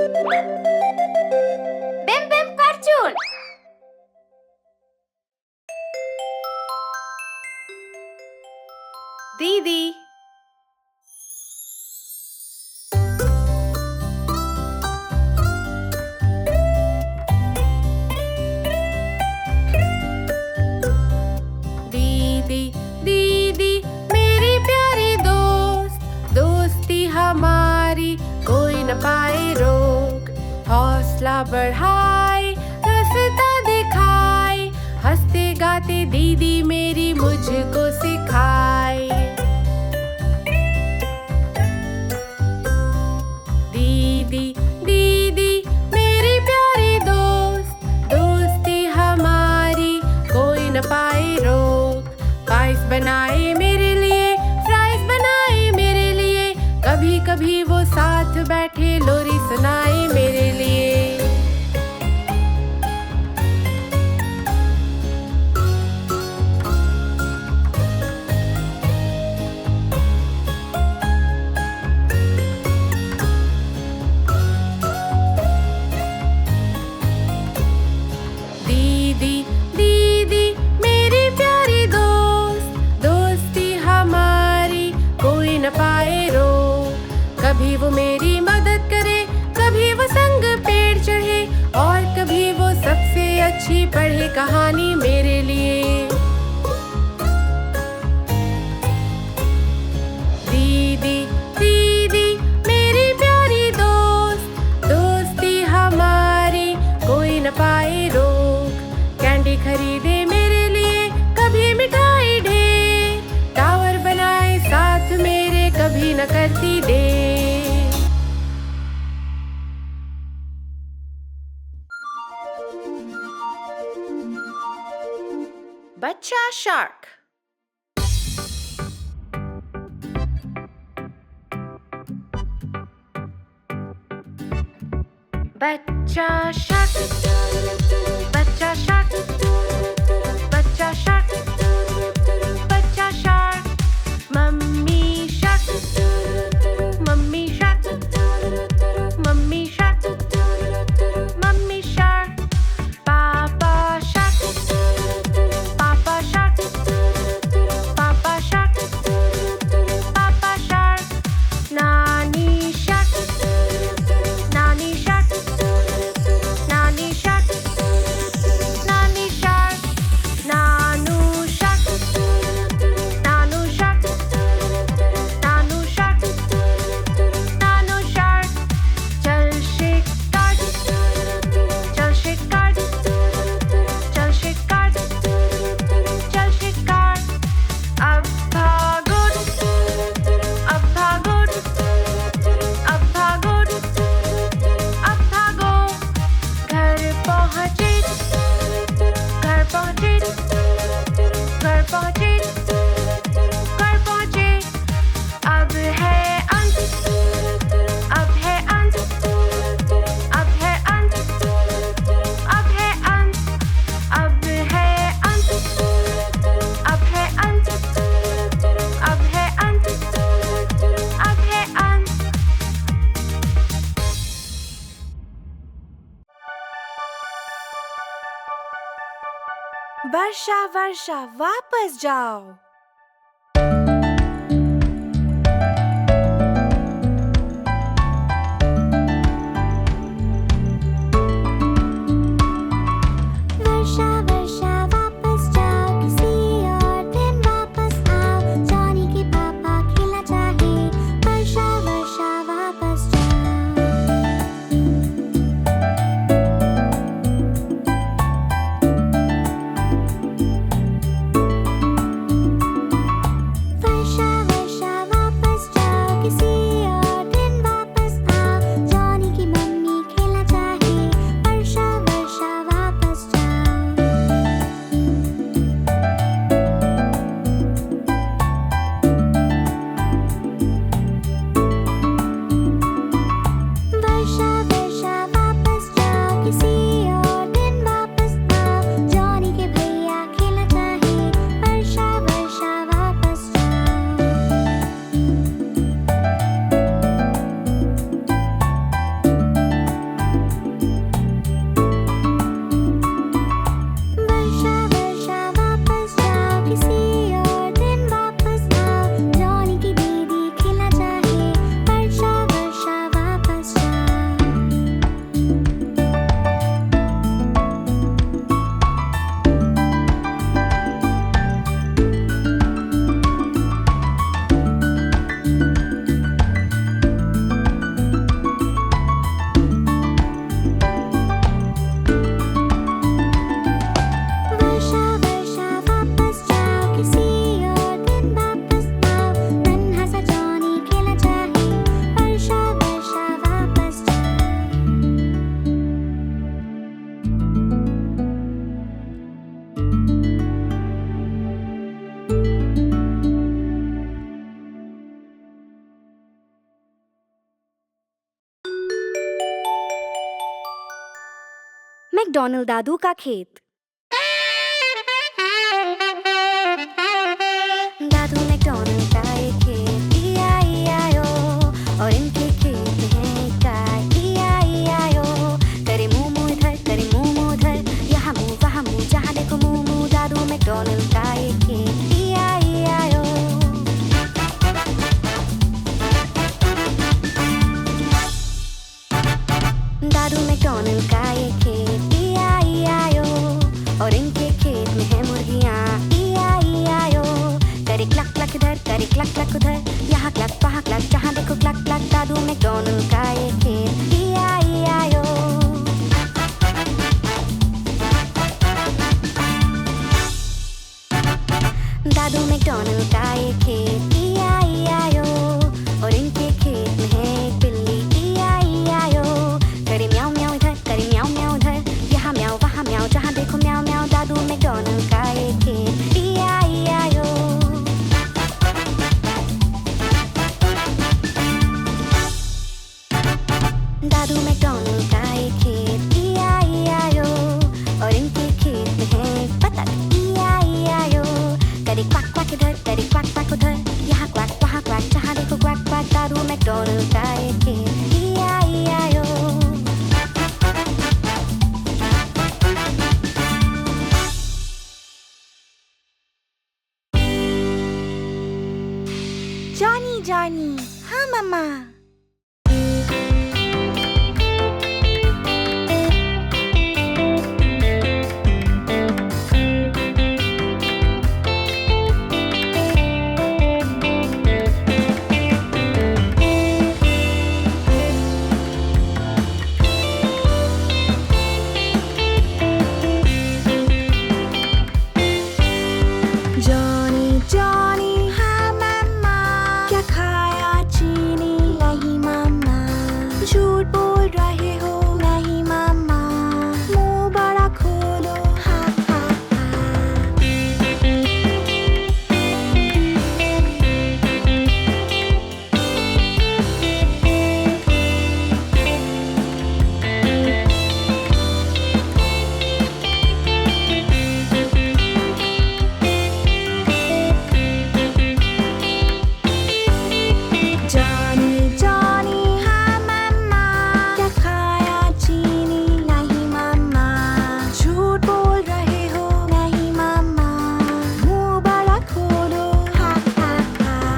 बिम बिम cartoon. दीदी। दीदी दीदी मेरी प्यारी दोस्त, दोस्ती हमारी कोई न पाए रोक। हौसला बढ़ाए, रास्ता दिखाए, हंसते गाते दीदी मेरी मुझको सिखाए। दीदी दीदी मेरी प्यारी दोस्त, दोस्ती हमारी कोई न पाए रोक। पाइस बनाए मेरे लिए, फ्राइज बनाए मेरे लिए, कभी कभी वो साथ बैठे लोरी सुनाए मेरे लिए। दीदी दीदी मेरी प्यारी दोस्त, दोस्ती हमारी कोई न पाए रोक। कभी वो मेरी मदद करे, कभी वो संग पेड़ चढ़े, और कभी वो सबसे अच्छी पढ़े कहानी मेरे लिए। दीदी दीदी मेरी प्यारी दोस्त, दोस्ती हमारी कोई न पाए रोक। कैंडी खरीदे मेरे लिए, कभी मिठाई ढेर, टावर बनाए साथ मेरे, कभी न करती देर। बच्चा शार्क। बच्चा शार्क, बच्चा शार्क, बच्चा शार्क, बच्चा shark. Mummy shark, mummy shark, mummy shark, mummy shark. पापा शार्क, पापा शार्क, पापा शार्क, पापा शार्क। नानी शार्क, नानी शार्क, नानी शार्क, नानी शार्क। नानू शार्क, नानू शार्क, नानू शार्क, नानू शार्क। चल शिकार, चल शिकार, चल शिकार, चल शिकार। अब भागो, अब भागो, अब भागो, अब भागो। घर पहुँचे, घर पहुँचे, घर पहुँचे, घर पहुँचे। अब है अंत, अब है अंत, अब है अंत, अब है अंत, अब है अंत, अब है अंत, अब है अंत, अब है अंत। वर्षा वर्षा वापस जाओ। वर्षा वर्षा वापस जाओ, किसी और दिन वापस आओ। जॉनी के पापा खेलना चाहे, वर्षा वर्षा वापस जाओ। मैकडॉनल्ड दादू का खेत। दादू मैकडॉनल्ड का एक खेत, E-I-E-I-O, और इनके खेत में है एक गाय, E-I-E-I-O। करे मुंह मुंह इधर, करे मुंह मुंह उधर, यहाँ मुंह वहाँ मुंह, जहाँ देखो मुंह मुंह। दादू मैकडॉनल्ड का एक खेत, E-I-E-I-O। दादू मैकडॉनल्ड का एक खेत, E-I-E-I-O, और इनके खेत में है मुर्गियाँ, E-I-E-I-O। करे क्लक क्लक इधर, करे क्लक क्लक उधर, यहाँ क्लक वहाँ क्लक, जहाँ देखो क्लक क्लक। दादू मैकडॉनल्ड का एक खेत, E-I-E-I-O। दादू मैकडॉनल्ड का एक खेत, E-I-E-I-O, और इनके खेत में है एक बिल्ली, E-I-E-I-O। करे म्याऊ म्याऊ इधर, करे म्याऊ म्याऊ उधर, यहाँ म्याऊ वहाँ म्याऊ, जहाँ देखो म्याऊ म्याऊ। दादू मैकडॉनल्ड का एक खेत, E-I-E-I-O। दादू मैकडॉनल्ड का एक खेत, E-I-E-I-O, और इनके खेत में है एक बतख, E-I-E-I-O। करे क्वाक क्वाक इधर, करे क्वाक क्वाक उधर, यहाँ क्वाक वहाँ क्वाक, जहाँ देखो क्वाक क्वाक। दादू मैकडॉनल्ड का एक खेत, E-I-E-I-O। जॉनी जॉनी, हाँ मम्मा। जॉनी जॉनी, हाँ मम्मा। क्या खाया चीनी? नहीं मम्मा। झूठ बोल रहे हो? नहीं मम्मा। मुंह बड़ा खोलो, हाँ हाँ हाँ। जॉनी जॉनी, हाँ मम्मा। क्या खाया चीनी? नहीं मम्मा। झूठ बोल रहे हो? नहीं मम्मा। मुंह बड़ा खोलो, हाँ हाँ हाँ।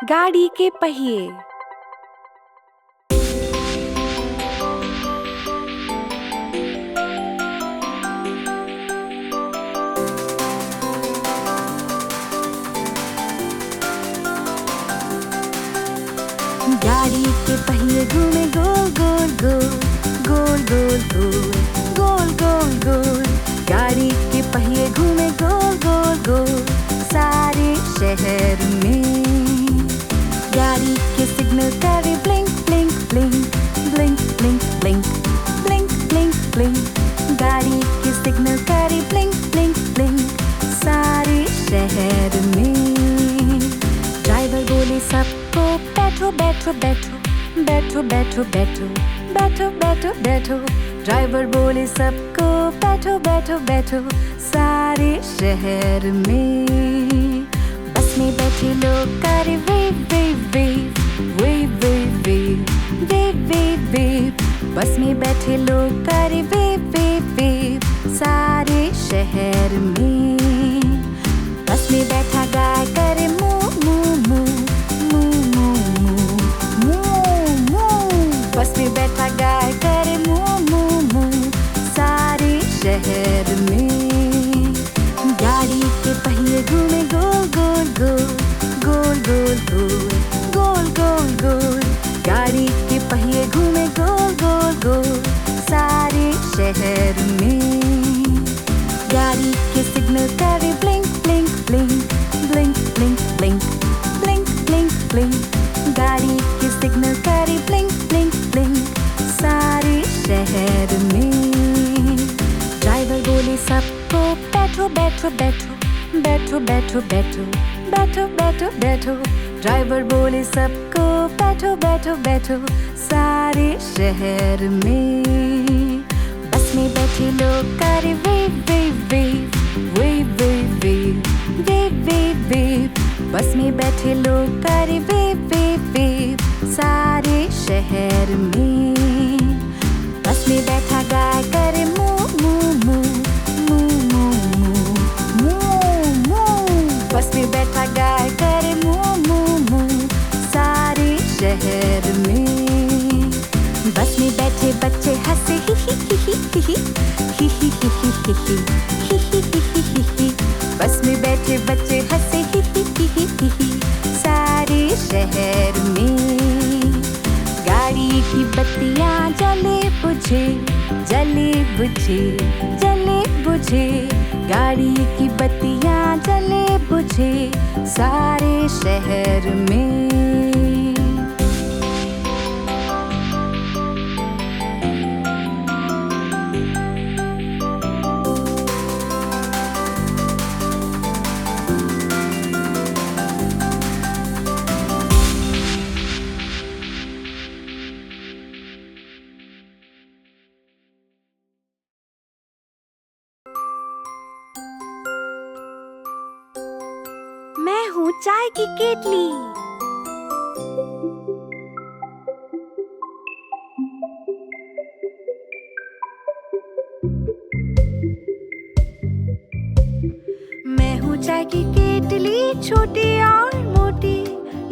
गाड़ी के पहिए। गाड़ी के पहिए घूमे गोल गोल गोल, गोल गोल गोल, गोल गोल गोल। गाड़ी के पहिए घूमे गोल गोल गोल, सारे शहर में। गाड़ी के सिग्नल करे blink blink blink, blink blink blink, blink blink blink. गाड़ी के सिग्नल करे ब्लिंक ब्लिंक ब्लिंक, सारे शहर में। ड्राइवर बोले सबको बैठो बैठो बैठो, बैठो बैठो बैठो, बैठो बैठो बैठो। ड्राइवर बोले सबको बैठो बैठो बैठो, सारे शहर में। बस में बैठे लोग करे wave wave wave, wave wave wave, wave wave wave. बस में बैठे लोग करे वेव वेव वेव, सारे शहर में। बस में बैठा गाय करे मूं मूं मूं, मूं मूं मूं, मूं मूं। बस में बैठा गाय करे मूं मूं मूं, सारे शहर में। गाड़ी के पहिए घूमे गोल गोल गोल, गोल गोल गोल, गोल गोल गोल। गाड़ी के पहिए घूमे गोल गोल गोल, सारे शहर में। बैठो बैठो बैठो बैठो बैठो। ड्राइवर बोले सबको बैठो बैठो बैठो। सारे शहर में बस में बैठे लोग करे wave wave wave wave wave wave wave wave wave. बस में बैठे लोग करे वेव वेव वेव सारे शहर में। बस में बैठा गाय करे मू मू मू मू मू मू मू। बस में बैठा गाय करे मू मू मू सारे शहर में। बस में बैठे बच्चे हंसे ही ही ही ही ही ही ही ही ही ही ही ही। बस में बैठे बच्चे हंसे ही ही ही ही ही सारे शहर में। गाड़ी की बत्तियां जले बुझे जले बुझे जले बुझे। गाड़ी की बत्तियां जले बुझे सारे शहर में। मैं हूँ चाय की केतली। मैं हूँ चाय की केतली, छोटी और मोटी।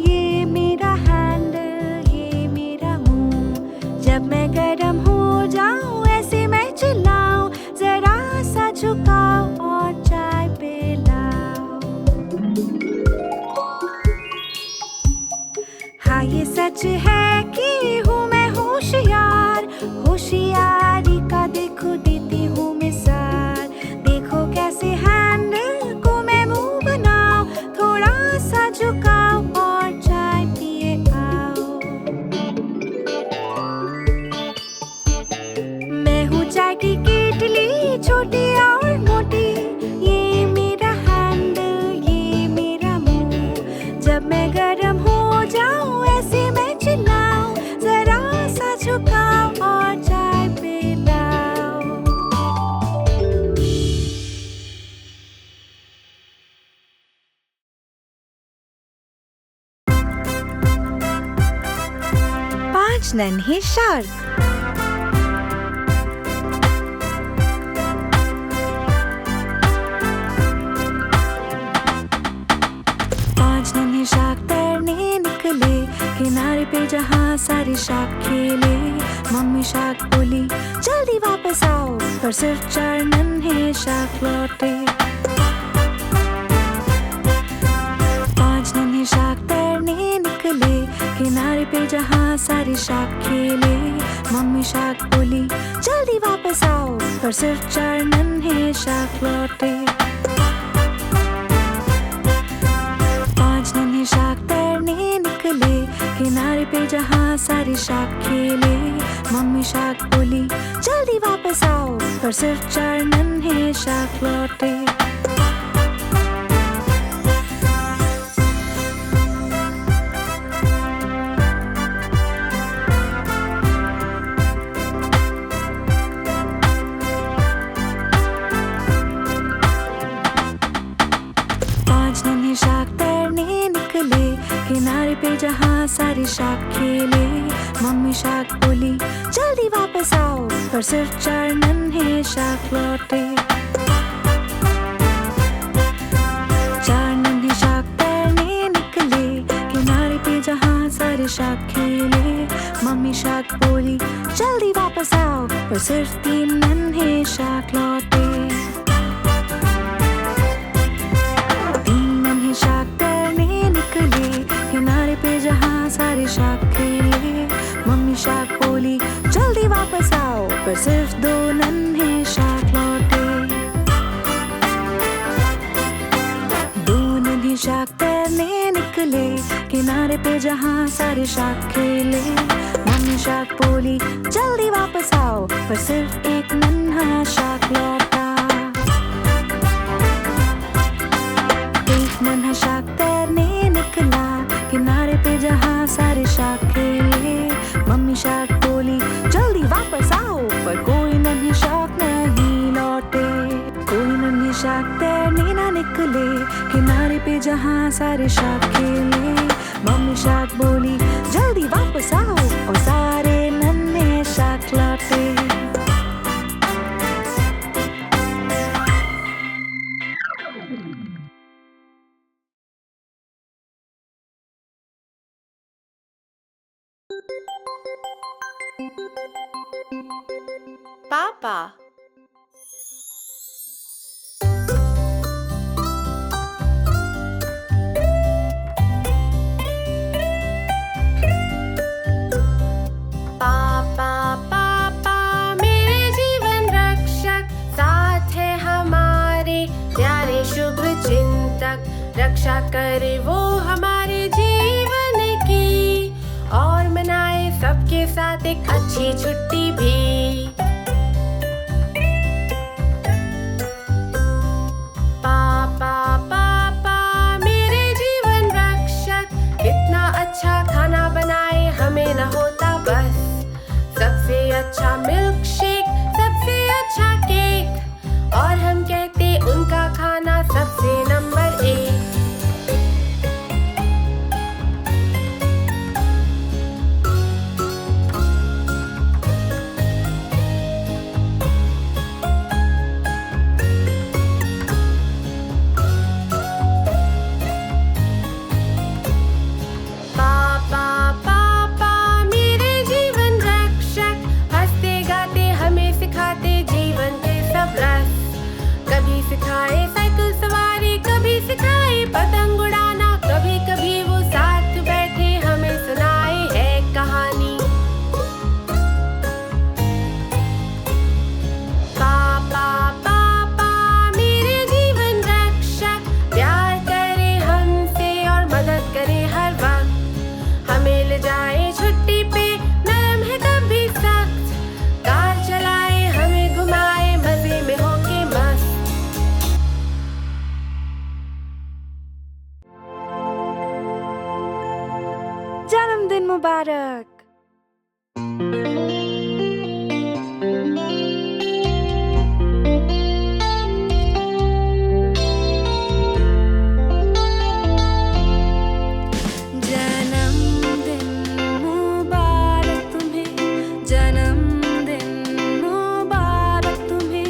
ये मेरा हैंडल, ये मेरा मुंह। जब मैं गर्म हो जाऊं ऐसे मैं चिल्लाऊं, जरा सा झुकाओ और चाय पिलाओ। हाँ ये सच है कि हूँ मैं होशियार। होशियारी का देखो देती हूँ मिसाल। देखो कैसे हैंडल को मैं मुंह बनाऊं, थोड़ा सा झुकाओ और चाय पिए आओ। मैं हूँ चाय की केतली, छोटी और मोटी। ये मेरा हैंडल, ये मेरा मुंह। जब मैं गर्म हो जाऊं ऐसे मैं चिल्लाऊं, जरा सा झुकाओ और चाय पिलाओ। पांच नन्हे शार्क। पांच नन्हे शार्क तैरने निकले किनारे पे जहाँ सारे शार्क खेले। मम्मी शार्क बोली जल्दी वापस आओ, पर सिर्फ चार नन्हे शार्क लौटे। पांच नन्हे शार्क तैरने निकले किनारे पे जहाँ सारे शार्क खेले। मम्मी शार्क बोली जल्दी वापस आओ, पर सिर्फ चार नन्हे शार्क लौटे। पांच नन्हे शार्क तैरने निकले किनारे पे जहाँ सारे शार्क खेले। मम्मी शार्क बोली जल्दी वापस आओ, पर सिर्फ चार नन्हे शार्क लौटे। पांच नन्हे शार्क तैरने निकले किनारे पे जहाँ सारे शार्क खेले। मम्मी शार्क बोली जल्दी वापस आओ, पर सिर्फ चार नन्हे शार्क लौटे। चार नन्हे शार्क तैरने निकले किनारे पे जहाँ सारे शार्क खेले। मम्मी शार्क बोली जल्दी वापस आओ, पर सिर्फ तीन नन्हे शार्क लौटे। शार्क तैरने निकले किनारे पे जहाँ सारे शार्क खेले। मम्मी शार्क बोली जल्दी वापस आओ, पर सिर्फ दो नन्हे शार्क लौटे। दो नन्हे शार्क तैरने निकले किनारे पे जहाँ सारे शार्क खेले। मम्मी शार्क बोली जल्दी वापस आओ, पर सिर्फ एक नन्हा शार्क लौटा। बोली जल्दी वापस आओ, पर कोई नन्ही शाख नहीं लौटे। कोई नन्ही शाख तैरने ना निकले, किनारे पे जहाँ सारे शाख खेले। मम्मी शाख बोली जल्दी वापस आओ, और सारे नन्हे शाख लौटे। पापा, पापा पापा मेरे जीवन रक्षक, साथ है हमारे प्यारे शुभ चिंतक। रक्षा करे वो हमारे जीवन की, और मनाए सबके साथ एक अच्छी छुट्टी भी। पापा पापा मेरे जीवन रक्षक, कितना अच्छा खाना बनाए हमें न होता बस। सबसे अच्छा मिल्क शेक, सबसे अच्छा केक, और हम कहते उनका खाना सबसे नंबर 1। पापा पापा मेरे जीवन रक्षक, हंसते गाते हमें सिखाते जीवन के सब रस। कभी सिखाए साइकिल सवारी, कभी सिखाए पतंग उड़ाना, कभी कभी वो साथ बैठे हमें सुनाए है कहानी। पापा पापा मेरे जीवन रक्षक, प्यार करे हमसे और मदद करे हर वक्त। हमें ले जाए छुट्टी पे, नरम है तब भी सख्त। कार चलाए हमें घुमाए, मजे में होके मस्त। जन्मदिन मुबारक। जन्मदिन मुबारक तुम्हें, जन्मदिन मुबारक तुम्हें,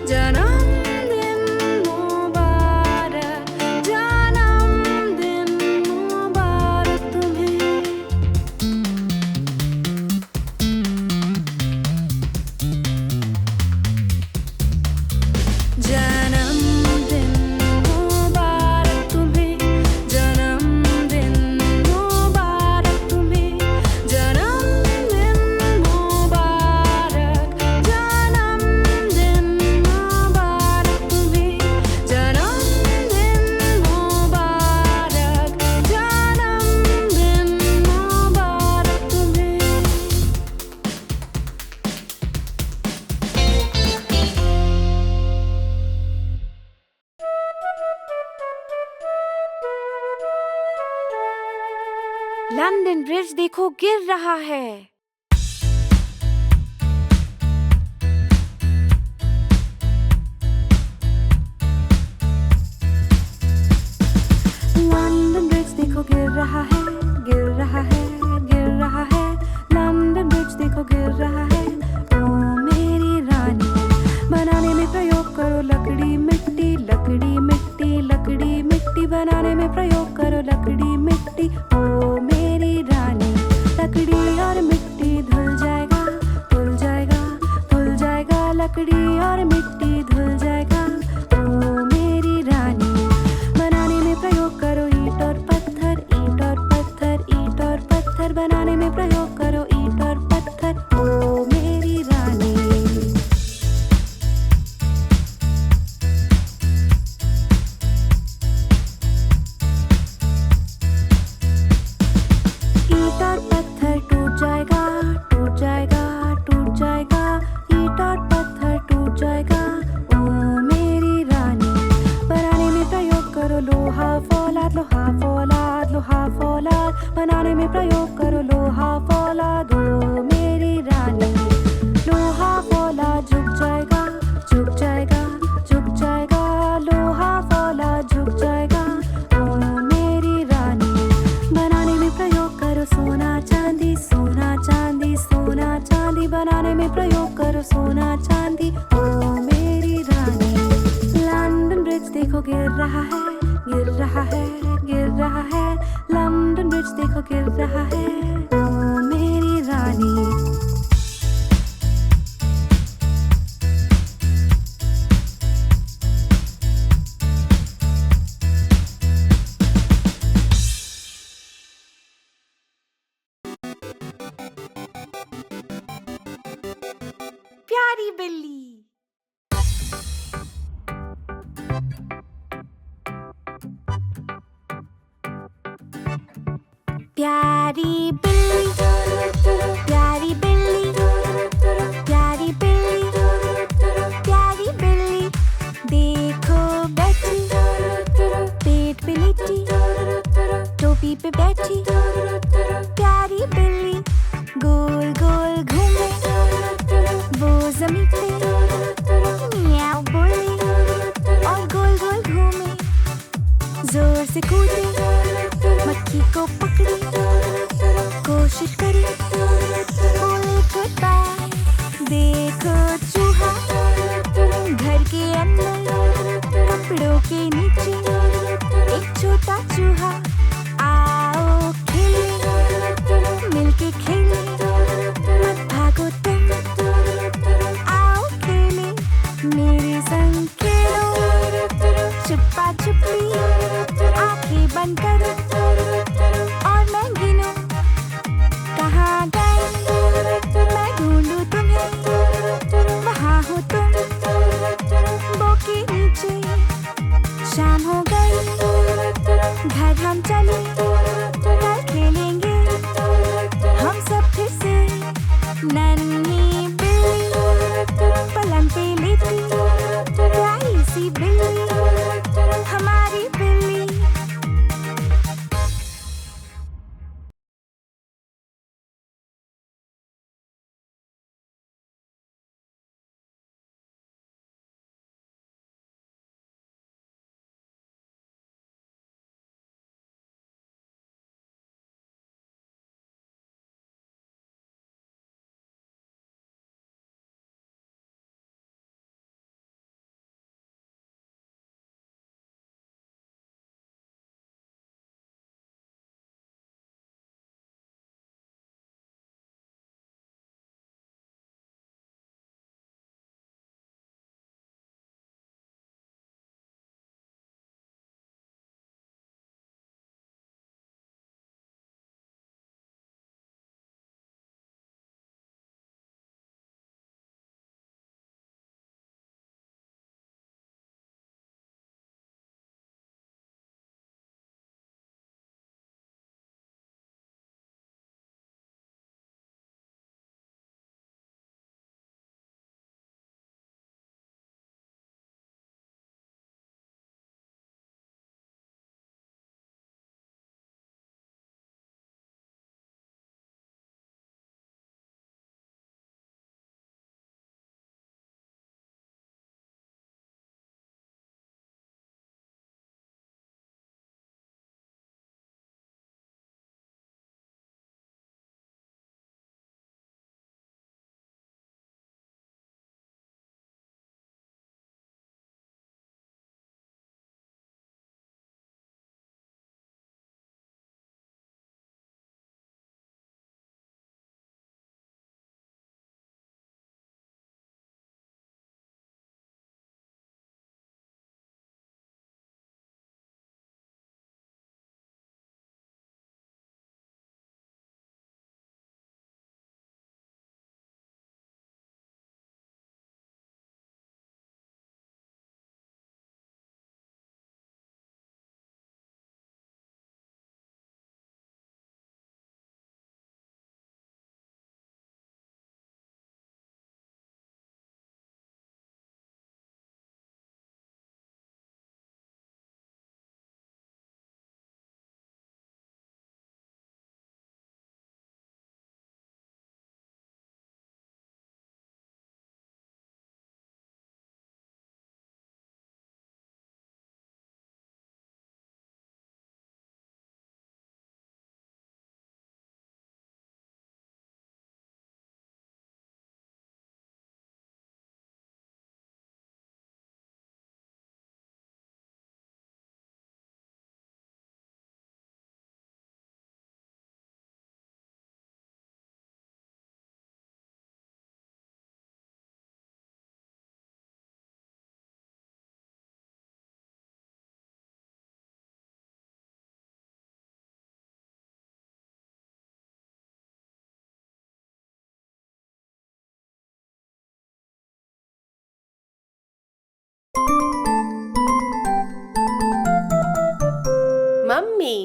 जन्मदिन मुबारक, जन्मदिन मुबारक तुम्हें। लंदन ब्रिज देखो गिर रहा है। लंदन ब्रिज देखो गिर रहा है, गिर रहा है, गिर रहा है। लंदन ब्रिज देखो गिर रहा है। ओ मेरी रानी, बनाने में प्रयोग करो लकड़ी मिट्टी, लकड़ी मिट्टी, लकड़ी मिट्टी, बनाने में प्रयोग करो लकड़ी मिट्टी। ओ मेरी रानी, लकड़ी और मिट्टी धुल जाएगा, धुल जाएगा, धुल जाएगा, लकड़ी और मिट्टी धुल जाएगा। ओ मेरी रानी, बनाने में प्रयोग करो ईंट और पत्थर, ईंट और पत्थर, सोना चांदी ओ मेरी रानी। लंदन ब्रिज देखो गिर रहा है, गिर रहा है, गिर रहा है। लंदन ब्रिज देखो गिर रहा है ओ मेरी रानी। प्यारी बिल्ली। प्यारी बिल्ली, प्यारी बिल्ली, प्यारी बिल्ली, प्यारी बिल्ली, देखो बैठी पेट पे लेटी, टोपी पे बैठी। प्यारी बिल्ली गोल गोल घूमे वो जमीन पे, म्याऊ बोले और गोल गोल घूमे, जोर से कूदे, मक्खी को पकड़ी, कोशिश करी, बोले गुड बाय। देखो चूहा घर के अंदर, कपड़ों के नीचे, एक छोटा चूहा। आओ खेले, मिलके खेले, मत भागो तुम, आओ खेले, मेरे संग खेलो, छुपा छुपी, आंखें बंद करो और मैं गिनूं, कहाँ गए मैं ढूंढूं तुम्हें, वहाँ हो तुम बो के नीचे। शाम हो गई, घर हम चले, कल खेलेंगे हम सब फिर से। नन्ही बिल्ली पलंग पे लेटी, प्यारी सी बिल्ली हमारी बिल्ली। मम्मी।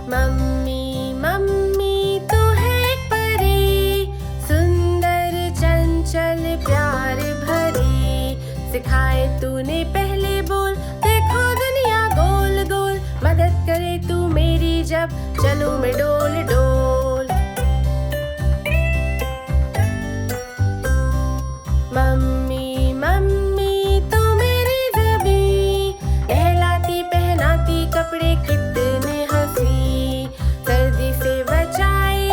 मम्मी मम्मी तू है एक परी, सुंदर चंचल प्यार भरी। सिखाए तूने पहले बोल, देखो दुनिया गोल गोल। मदद करे तू मेरी जब चलूं मैं डोल डोल। मम्मी मम्मी तू मेरी ज़बी, नहलाती पहनाती कपड़े कितने हंसी। सर्दी से बचाए,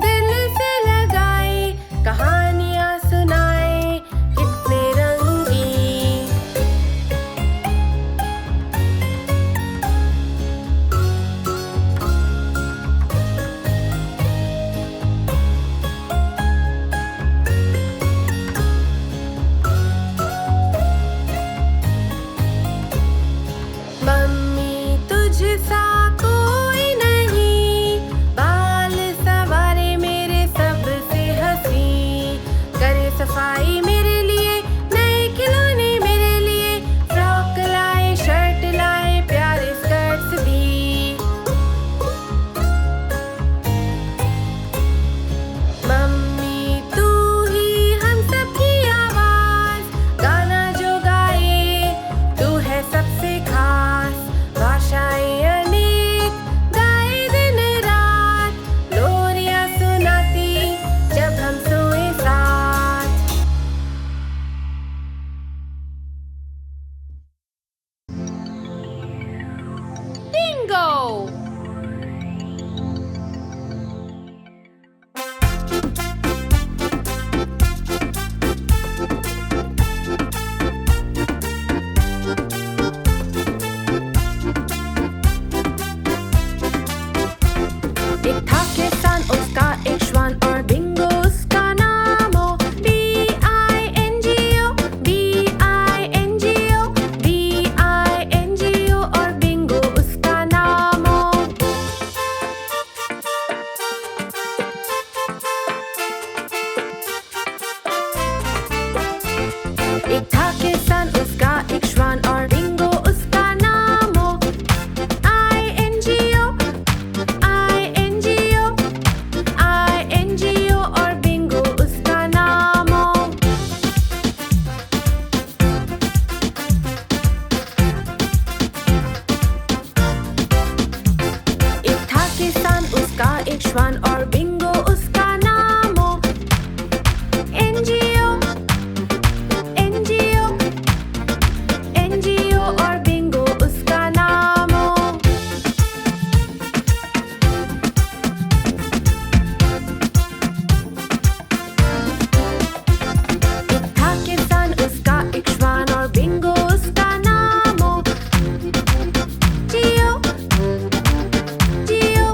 दिल से लगाए, कहानियाँ सुनाए कितने रंगी। मम्मी तुझसा कोई नहीं, बाल सवारे मेरे सबसे हंसी। करे सफाई मेरे लिए, नए खिलौने मेरे लिए। फ्रॉक लाए, शर्ट लाए, प्यारे स्कर्ट्स भी। मम्मी तू ही हम सबकी आवाज, गाना जो गाए तू है सबसे खास। भाषाएं अनेक गाए दिन रात, लोरियां सुनाती जब हम सोए साथ। बिंगो। एक था किसान, उसका एक श्वान और बिंगो उसका नाम हो। B-I-N-G-O, B-I-N-G-O, B-I-N-G-O और बिंगो उसका नाम हो। एक था किसान, उसका एक श्वान और बिंगो उसका नाम हो। I-N-G-O, I-N-G-O, I-N-G-O और बिंगो उसका नाम हो। एक था किसान, उसका एक श्वान और बिंगो उसका नाम हो। N-G-O, N-G-O, N-G-O और बिंगो उसका नाम हो। एक था किसान, उसका एक श्वान और बिंगो उसका नाम हो। G-O, G-O,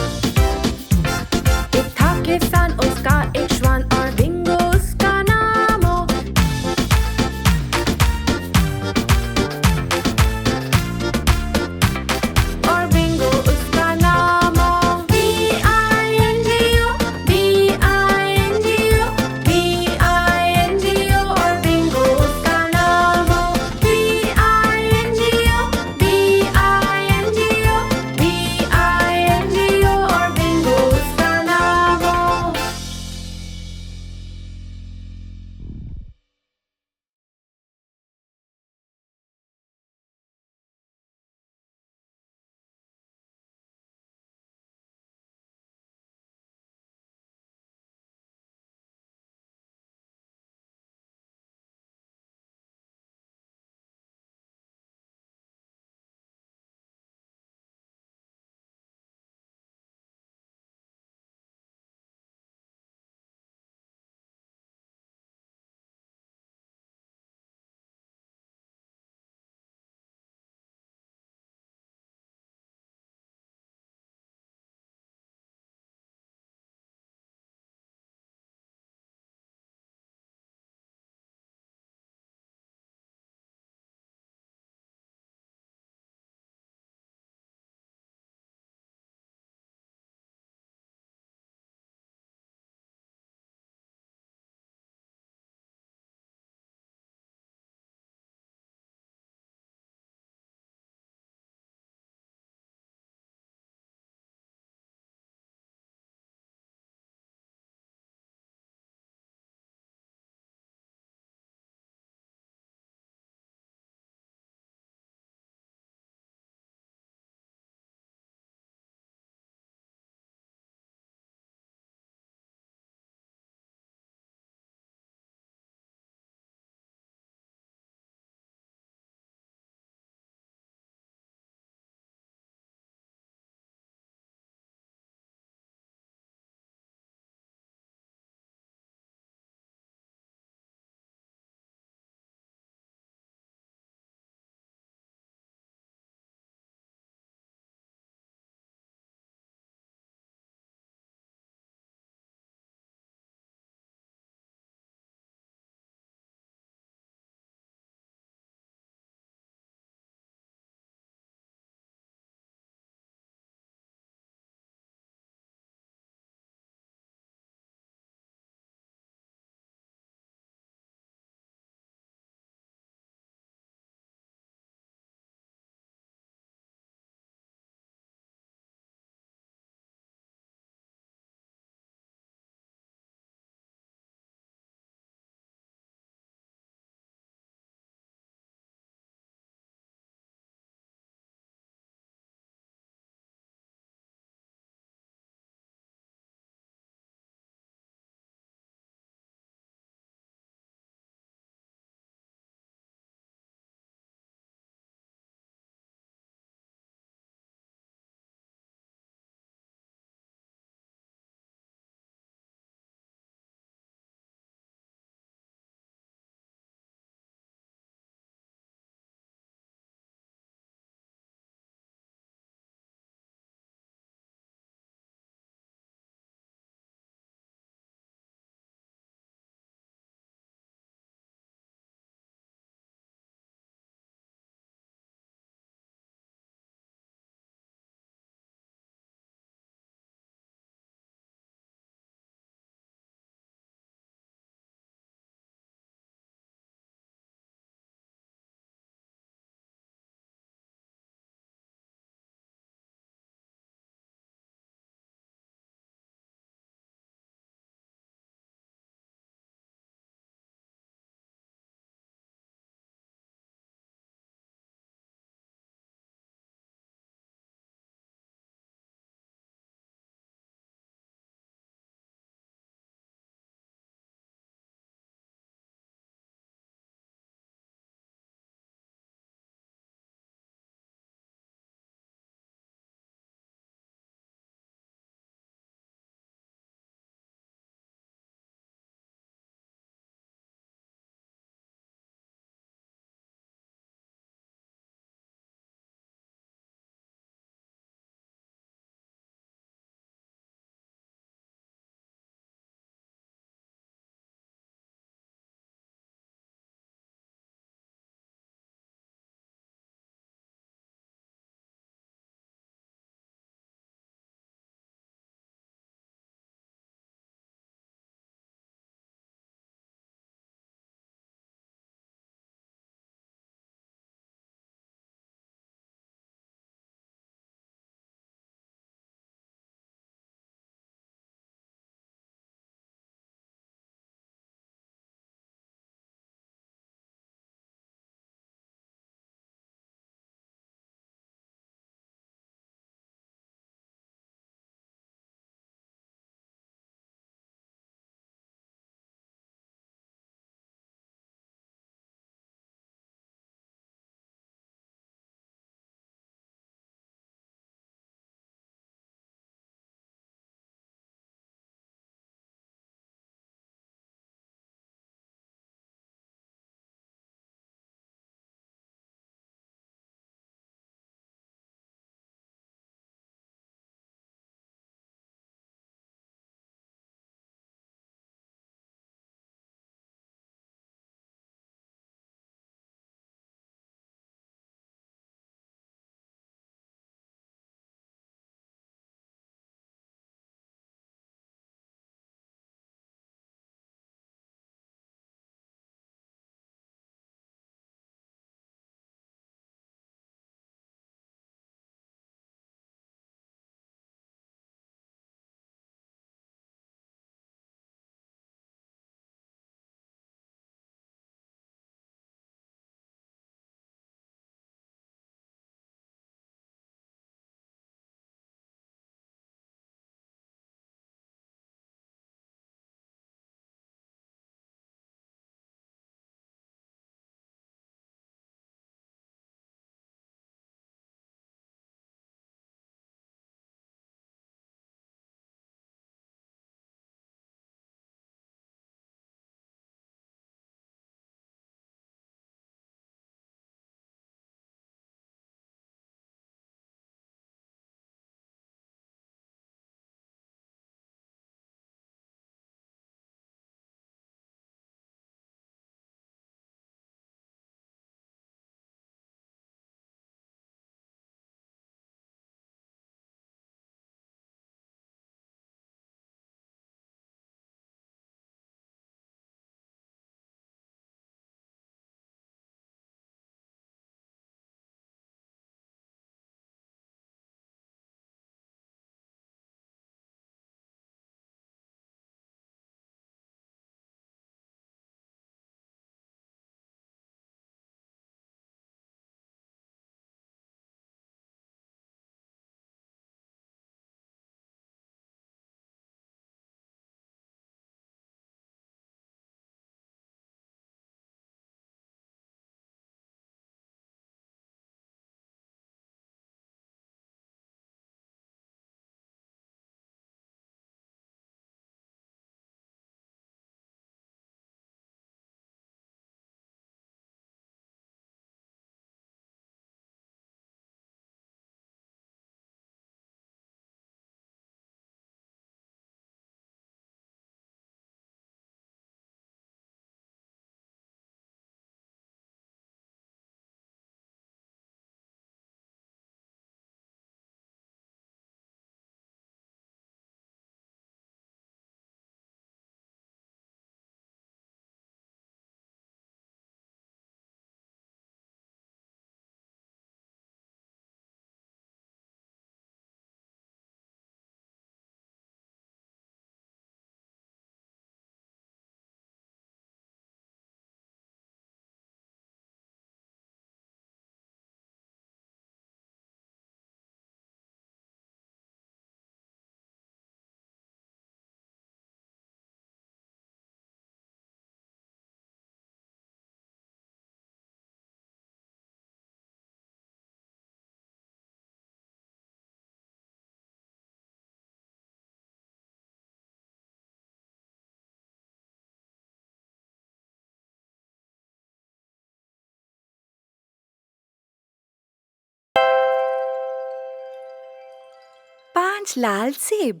5 लाल सेब।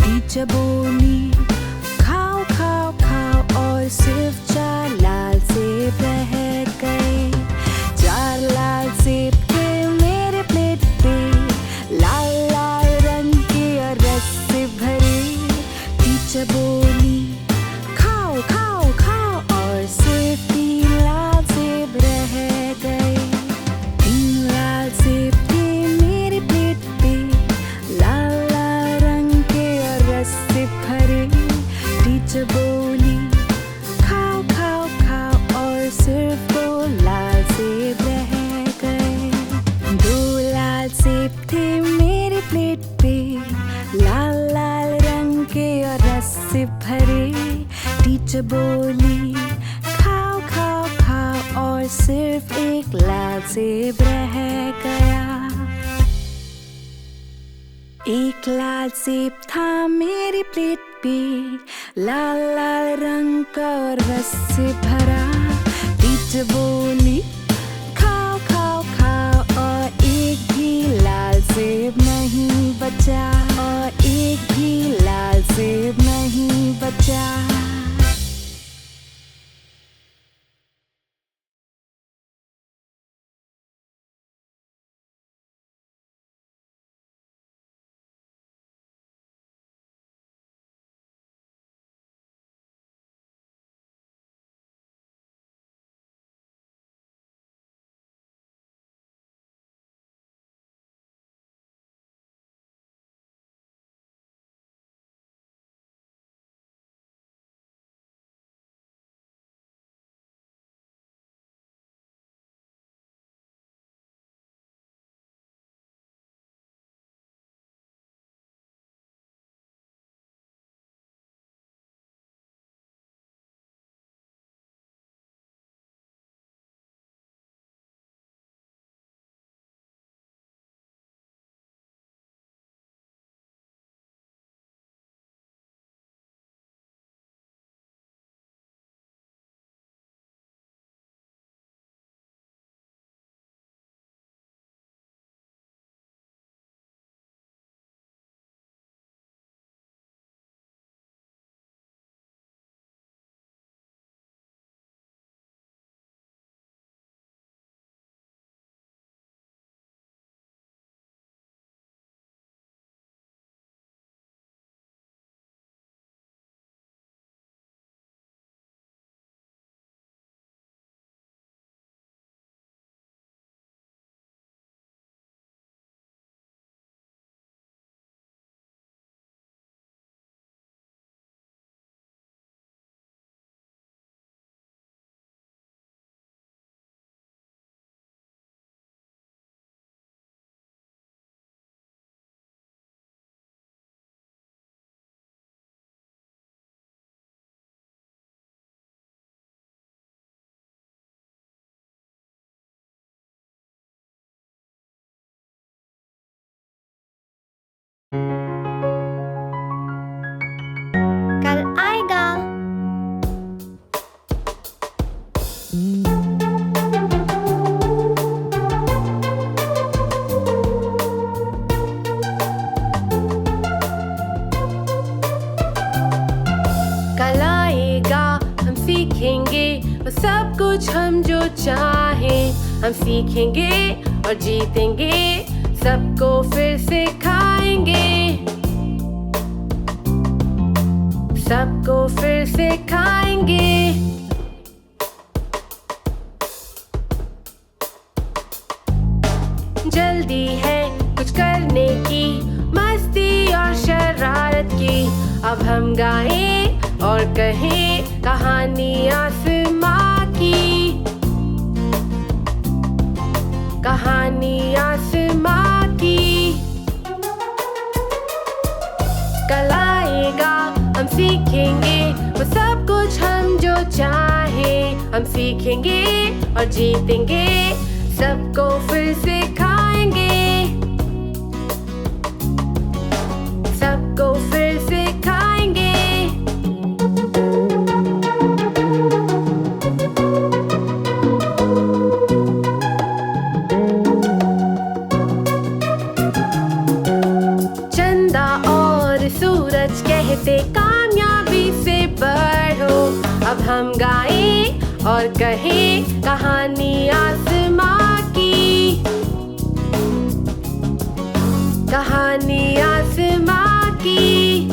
टीचर बोली खाओ खाओ खाओ और सिर्फ 4 लाल सेब रह गए। 4 लाल सेब थे मेरे प्लेट पे, लाल लाल रंग के और रस से भरे। टीचर बोली खाओ खाओ खाओ और सिर्फ 3 लाल सेब रह गए। 3 लाल सेब थे मेरे प्लेट पे, लाल लाल रंग के और रस से भरे। टीचर बोली खाओ खाओ खाओ और सिर्फ 2 लाल सेब रह गए। 2 लाल सेब थे मेरे प्लेट पे, लाल लाल रंग के और रस से भरे। टीचर बोली खाओ खाओ खाओ और सिर्फ 1 लाल सेब रह गया। 1 लाल सेब था मेरी प्लेट पे, लाल लाल रंग का और रस से भरा। टीचर बोली खाओ खाओ खाओ और 1 भी लाल सेब नहीं बचा, और 1 भी लाल सेब नहीं बचा। कल आएगा। कल आएगा, हम सीखेंगे वो सब कुछ हम जो चाहें। हम सीखेंगे और जीतेंगे, सबको फिर सिखाएंगे। सबको फिर सिखाएंगे। जल्दी है कुछ करने की, मस्ती और शरारत की। अब हम गाएं और कहें कहानी आसमां की। कहानी आसमां की। कल आएगा, हम सीखेंगे वो सब कुछ हम जो चाहें। और जीतेंगे, सबको फिर से खाएंगे, सबको फिर से खाएंगे। चंदा और सूरज कहते कामयाबी से बढ़ो, अब हम गाएं और कहें कहानी आसमां की, कहानी आसमां की।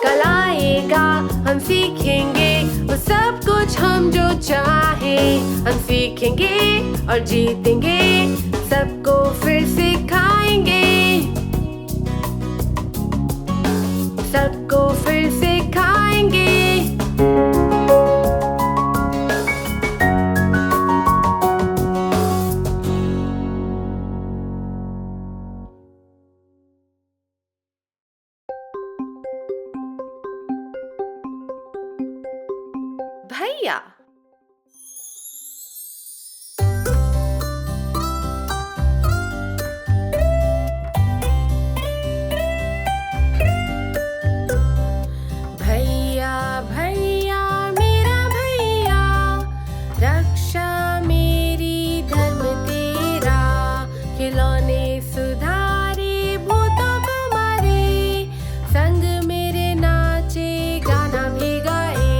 कल आएगा हम सीखेंगे वो सब कुछ हम जो चाहें, हम सीखेंगे और जीतेंगे, सबको फिर से खाएंगे, सबको फिर से खाएंगे। भैया भैया भैया मेरा भैया, रक्षा मेरी धर्म तेरा, खिलौने सुधारे भूतों को मारे, संग मेरे नाचे गाना भी गाए।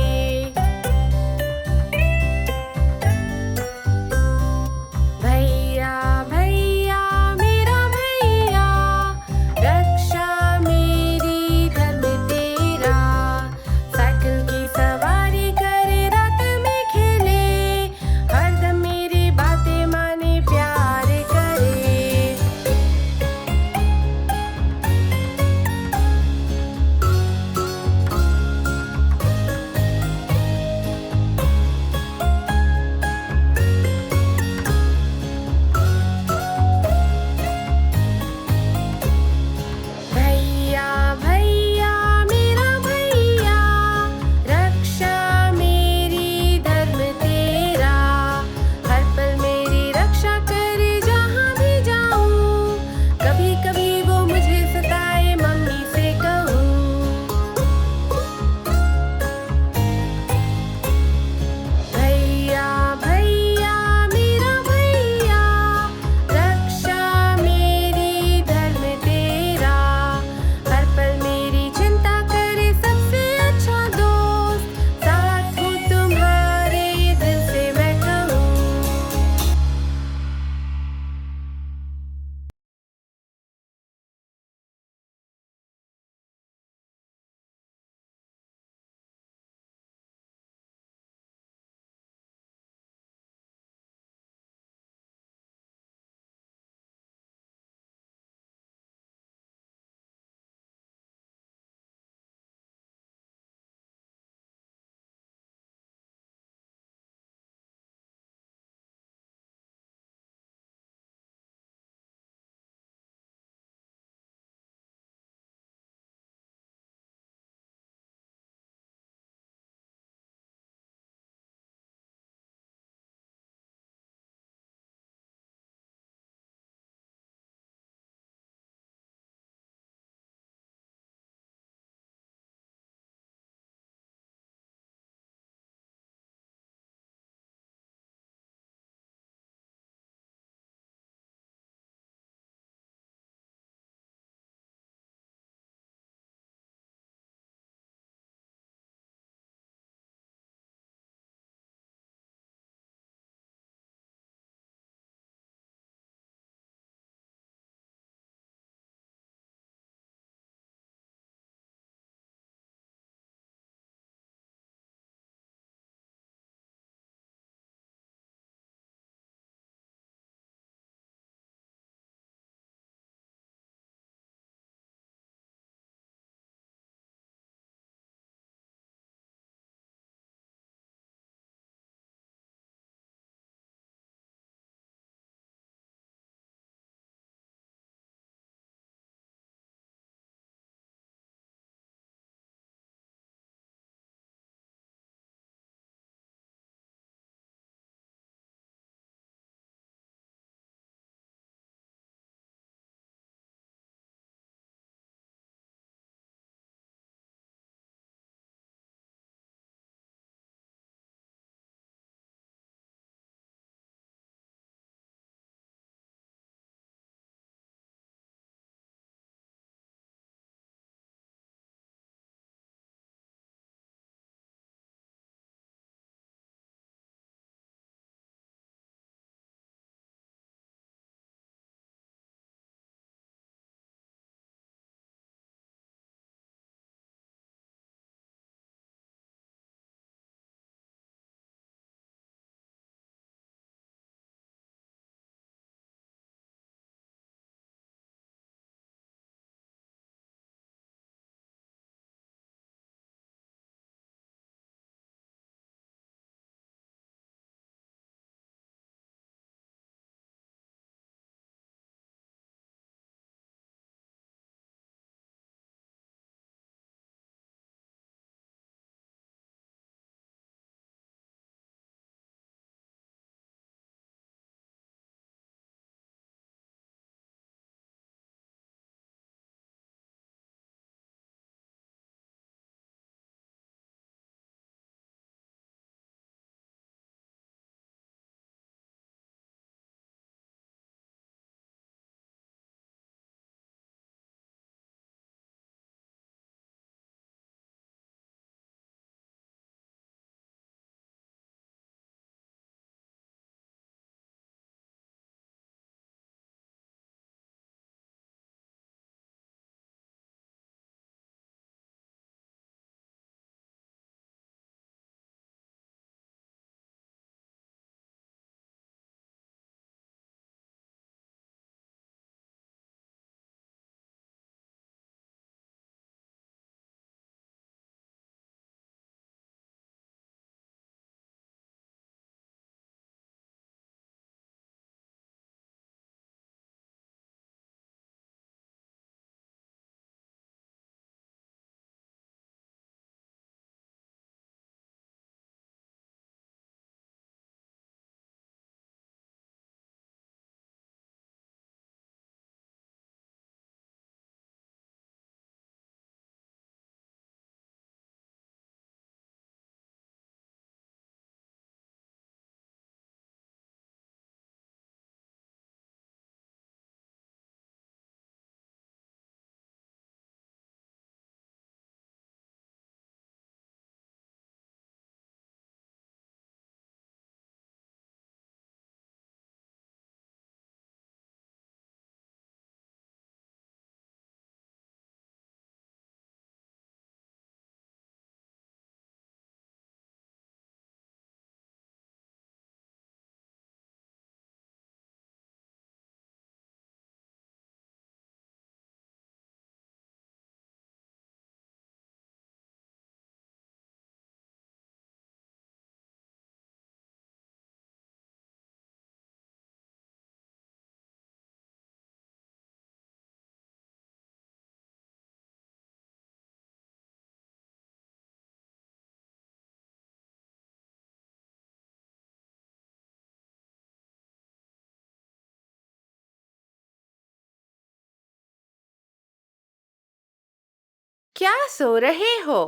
क्या सो रहे हो?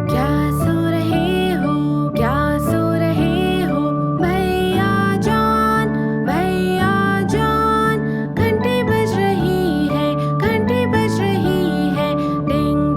क्या सो रहे हो? क्या सो रहे हो? भैया जान, घंटी बज रही है, घंटी बज रही है, डिंग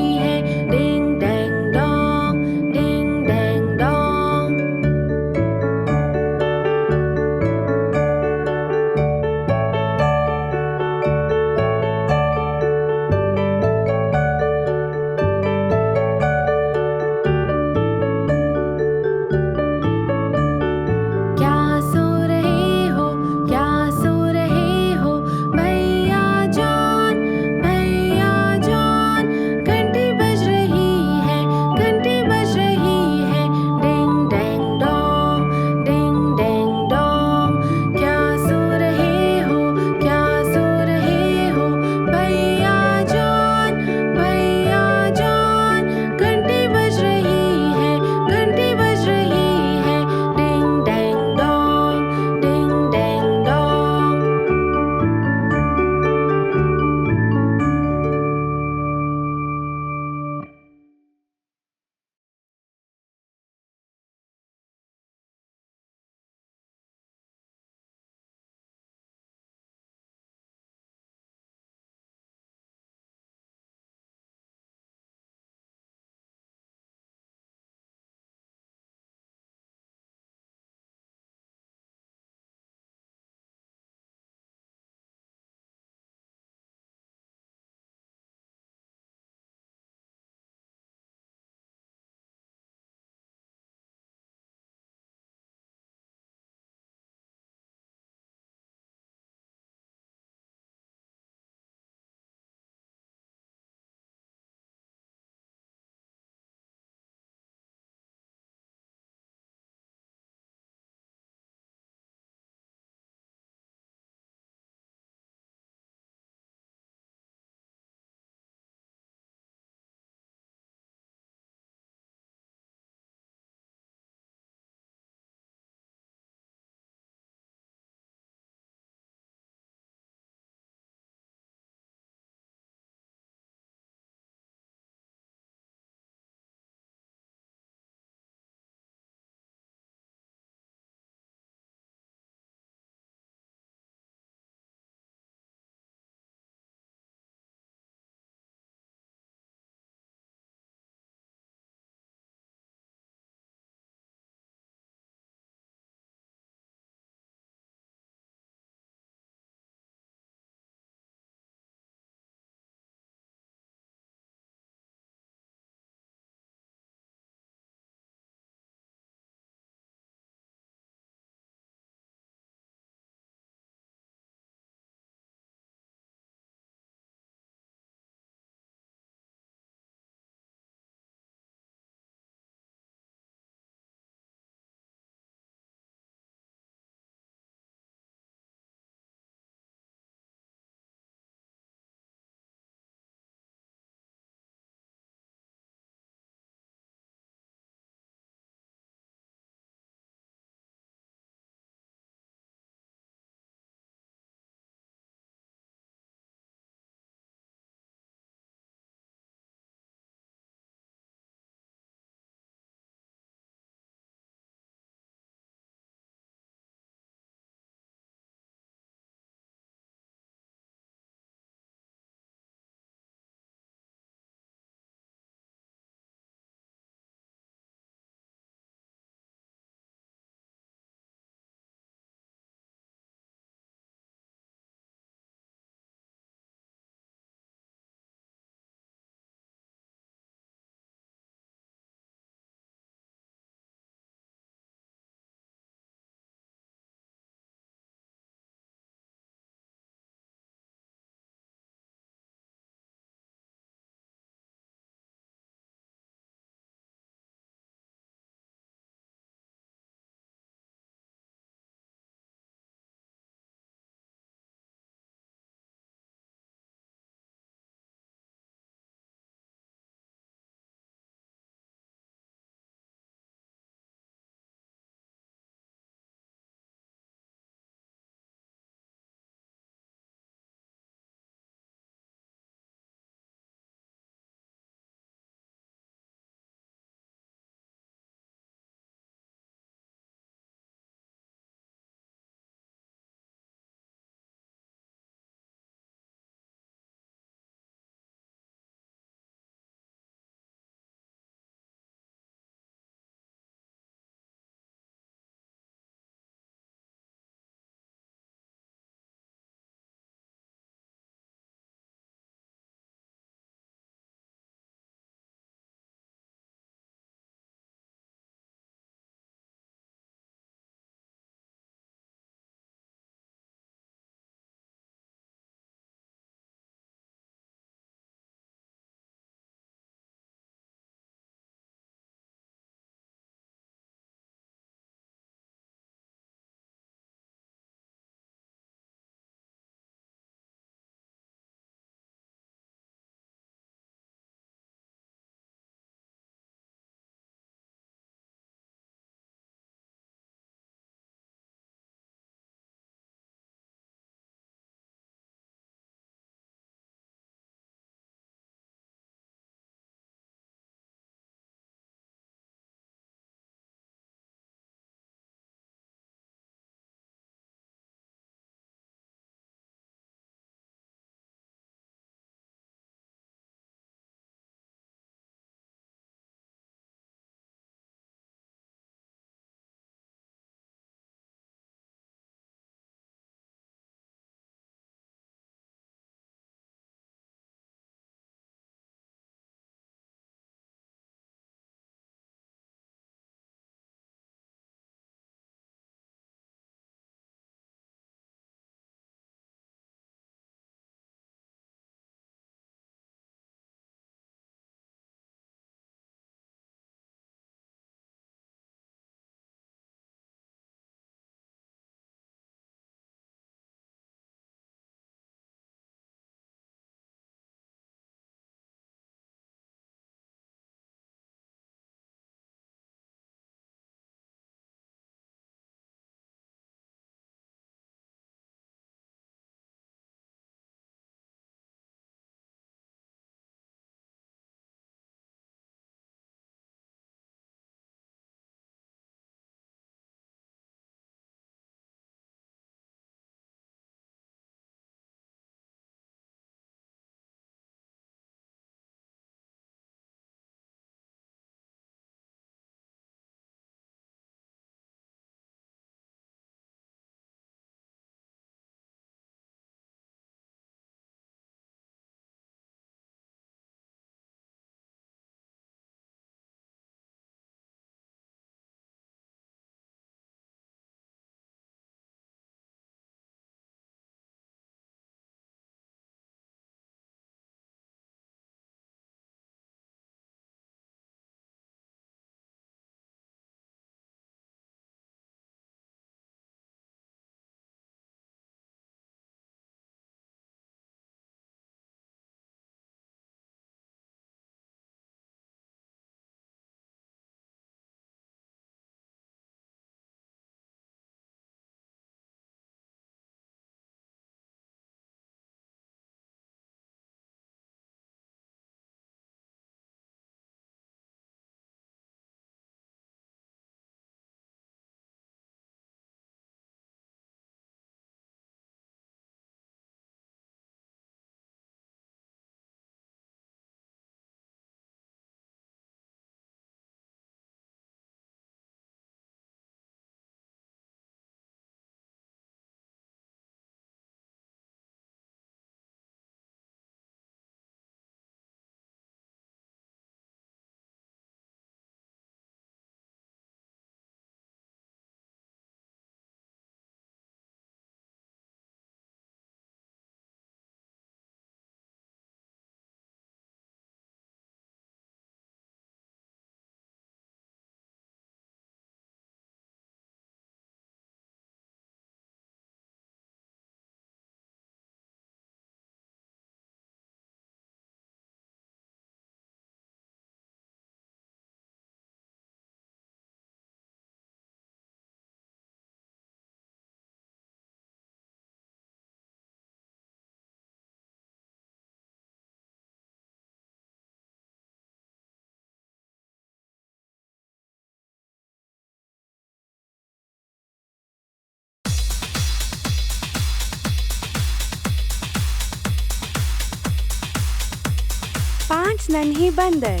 5 नन्हे बंदर।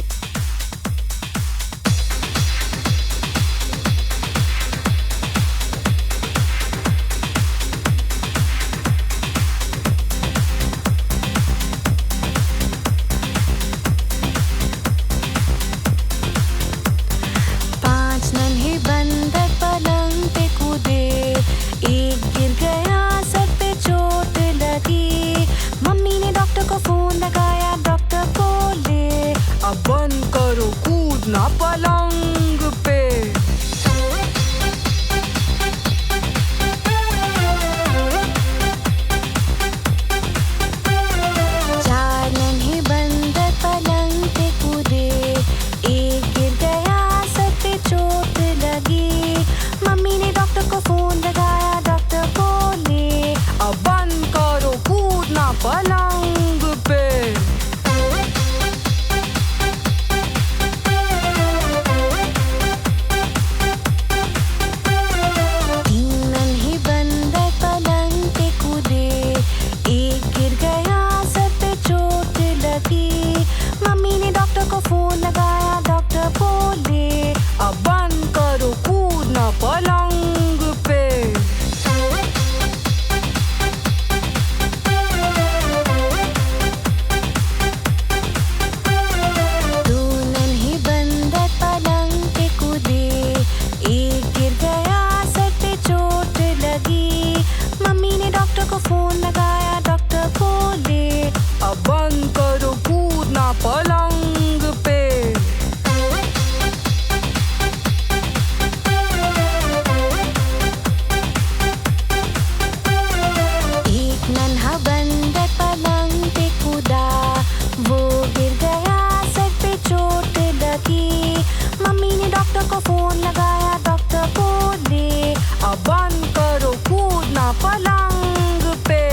पांच नन्हे बंदर पलंग पे कूदे, एक गिर गया, सर पे चोट लगी। मम्मी ने डॉक्टर को फोन लगाया, डॉक्टर बोले अब बंद करो कूदना पलंग पे। चार नन्हे बंदर पलंग पे कूदे, एक गिर गया, सर पे चोट लगी। मम्मी ने डॉक्टर को फोन लगाया, डॉक्टर बोले अब बंद करो कूदना पलंग पे। तीन नन्हे बंदर पलंग पे कूदे, एक गिर गया, सर पे चोट लगी। मम्मी ने डॉक्टर को फोन लगाया, डॉक्टर बोले अब बंद करो कूदना पलंग पे। दो नन्हे बंदर पलंग पे कूदे, एक गिर गया, सर पे चोट लगी। मम्मी ने डॉक्टर को फोन लगाया, डॉक्टर बोले अब बंद करो कूदना पलंग पे। एक नन्हा बंदर पलंग पे कूदा, वो गिर गया, सर पे चोट लगी। मम्मी ने डॉक्टर को फोन लगाया, डॉक्टर बोले अब बंद करो कूदना पलंग पे।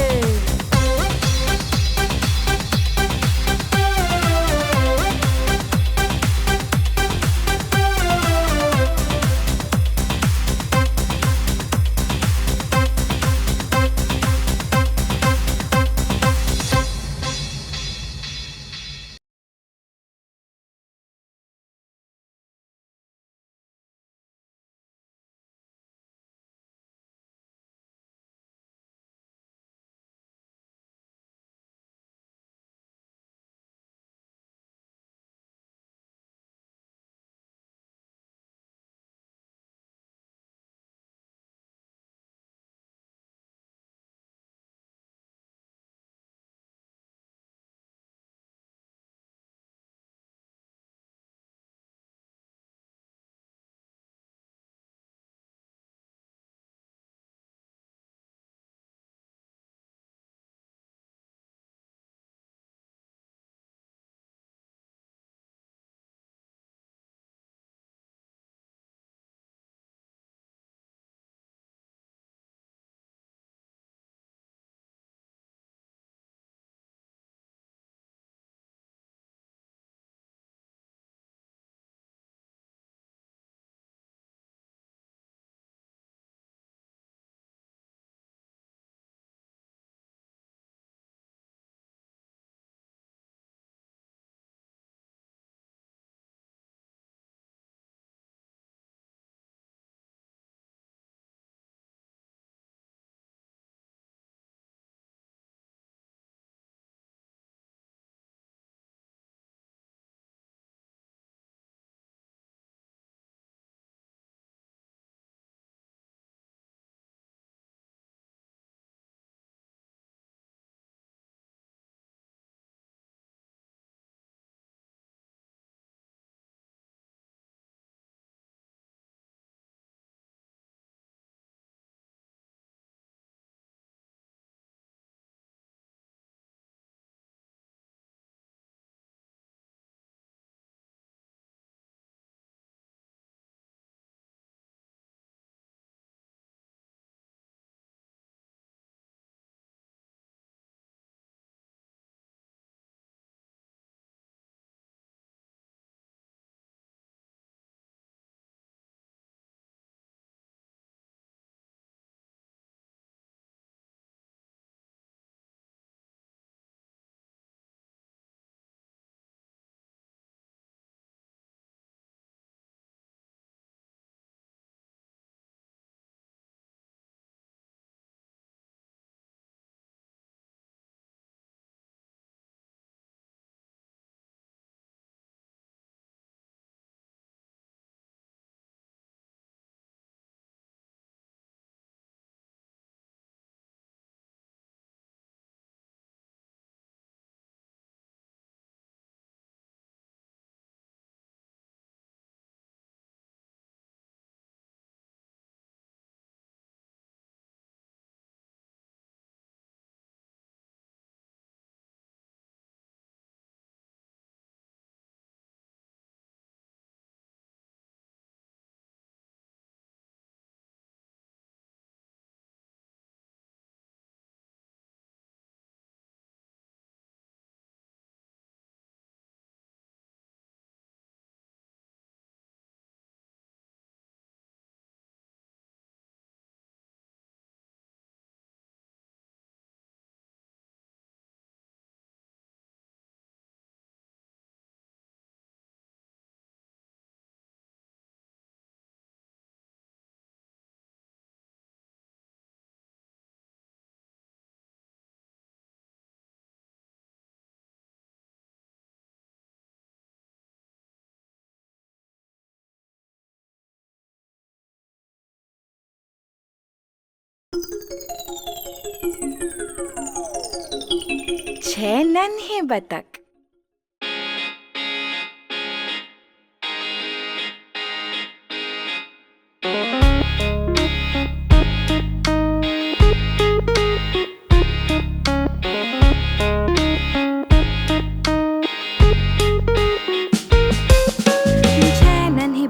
6 नन्हे बतख।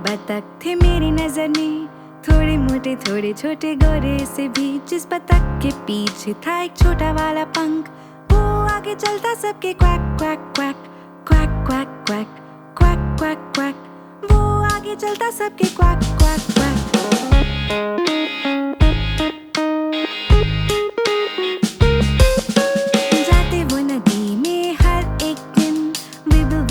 बतख थे मेरी नजर में, थोड़े मोटे थोड़े छोटे गोरे से भी। जिस बतख के पीछे था एक छोटा वाला पंख, वो आगे चलता सबके quack quack quack quack quack quack quack quack quack. वो आगे चलता सबके क्वैक क्वैक क्वैक। जाते वो नदी में हर एक दिन, विबल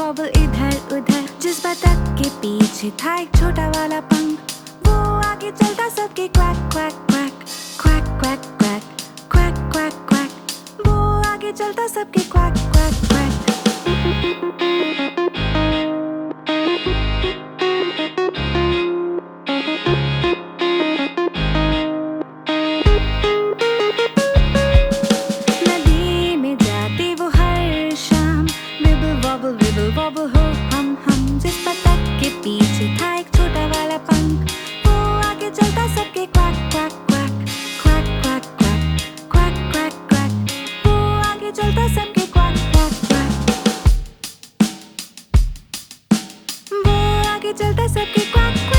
वॉबल इधर उधर। जिस बतख के पीछे था एक छोटा वाला पंख, वो आगे चलता सबके quack quack quack quack quack quack quack quack quack. वो आगे चलता सबके क्वैक क्वैक क्वैक। नदी में जाते वो हर शाम, विबल वॉबल हो हम। जिस बतख के पीछे था एक छोटा वाला पंख, वो आगे चलता सबके quack quack quack quack quack quack quack quack quack. वो आगे चलता सबके क्वैक क्वैक क्वैक। वो आगे चलता सबके क्वैक क्वैक।